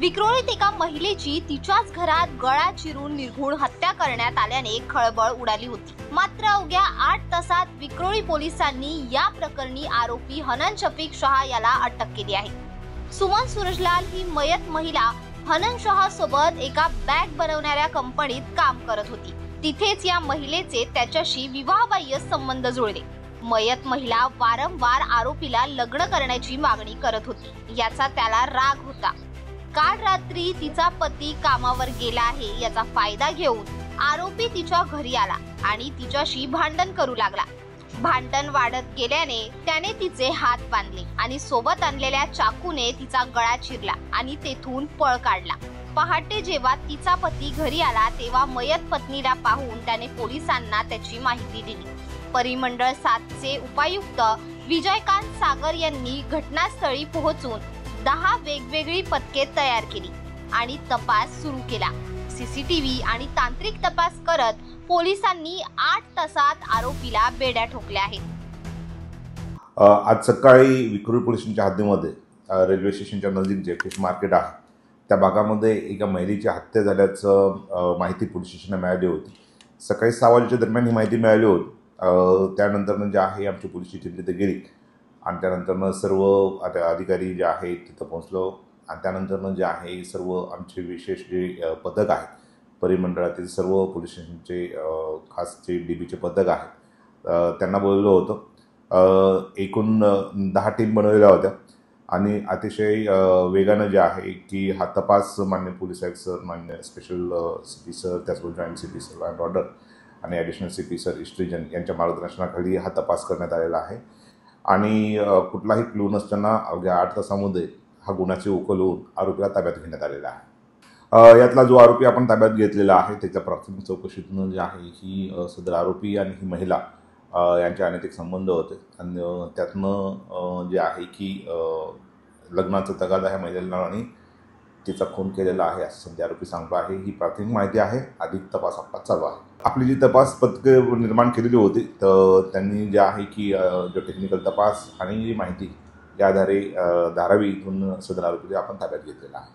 विक्रोळीत एका महिलेची तिच्याच घरात गळा चिरून निर्घृण हत्या करण्यात आल्याने खळबळ उडाली होती। मात्र अवघ्या 8 तासात विक्रोळी पोलिसांनी या प्रकरणी आरोपी हनन शफीक शहा याला अटक केली आहे। सुमन सूरजलाल ही मयत महिला हनन शहा सोबत एका बॅग बनवणाऱ्या कंपनीत काम करत होती। तिथेच या महिलेचे त्याच्याशी विवाहबाह्य संबंध जुळले। मयत महिला वारंवार आरोपीला लग्न करण्याची मागणी करत होती। याचा त्याला राग होता। काल रात्री तिचा पती कामावर गेला आहे याचा फायदा घेऊन आरोपी तिच्या घरी आला आणि तिच्याशी भांडण करू लागला। भांडण वाढत गेल्याने त्याने तिचे हात बांधले आणि सोबत आणलेल्या चाकूने तिचा गळा चिरला आणि तेथून पळ काढला। पहाटे जेव्हा तिचा पती घरी आला तेव्हा मयत पत्नीला पाहून त्याने पोलिसांना त्याची माहिती दिली। परिमंडळ 7चे उपायुक्त विजयकांत सागर यांनी घटनास्थळी पोहोचून 10 वेगवेगळी पथके तयार केली आणि तपास सुरू केला। सीसीटीव्ही आणि तांत्रिक तपास करत पोलिसांनी 8 तासात आरोपीला बेड्या ठोकल्या आहेत। आज सकाळी विक्रोळी पोलीस स्टेशनच्या हद्दीमध्ये रेल्वे स्टेशनच्या नजीक जे फिश मार्केट आहे त्या भागामध्ये एका महिलेची हत्या झाल्याचं माहिती पोलीस स्टेशनला मिळाली होती। सकाळी 6 वाजेच्या दरम्यान ही माहिती मिळाली होती। त्यानंतर जे आहे आमची पोलीस टीम तिथे गेली आणि त्यानंतर सर्व अधिकारी जे आहे तिथं पोहोचलो आणि त्यानंतर जे आहे सर्व आमचे विशेष जे पथक आहे परिमंडळातील सर्व पोलीस स्टेशनचे खास जे DBचे पथक आहेत त्यांना बोलवलं होतं। एकूण 10 टीम बनवलेल्या होत्या आणि अतिशय वेगानं जे आहे की हा तपास मान्य पोलीस आयुक्त सर, मान्य स्पेशल CP सर, त्याचबरोबर joint CP sir law and order आणि additional CP sir east region यांच्या मार्गदर्शनाखाली हा तपास करण्यात आलेला आहे आणि कुठलाही क्लू नसताना अवघ्या 8 तासामध्ये हा गुन्ह्याची उकल होऊन आरोपीला ताब्यात घेण्यात आलेला आहे। यातला जो आरोपी आपण ताब्यात घेतलेला आहे त्याच्या प्राथमिक चौकशीतून जे आहे ही सदर आरोपी आणि ही महिला यांचे अनैतिक संबंध होते आणि त्यातनं जे आहे की लग्नाचा तगादा ह्या महिलेला आणि तिचा खून केलेला आहे असं सध्या आरोपी सांगतो आहे। ही प्राथमिक माहिती आहे, अधिक तपास आपला चालू आहे। आपली जी तपास पथके निर्माण केलेली होती तर त्यांनी जे आहे की जो टेक्निकल तपास आणि जी माहिती या आधारे धारावी इथून सदर आरोपी आपण ताब्यात घेतलेला आहे।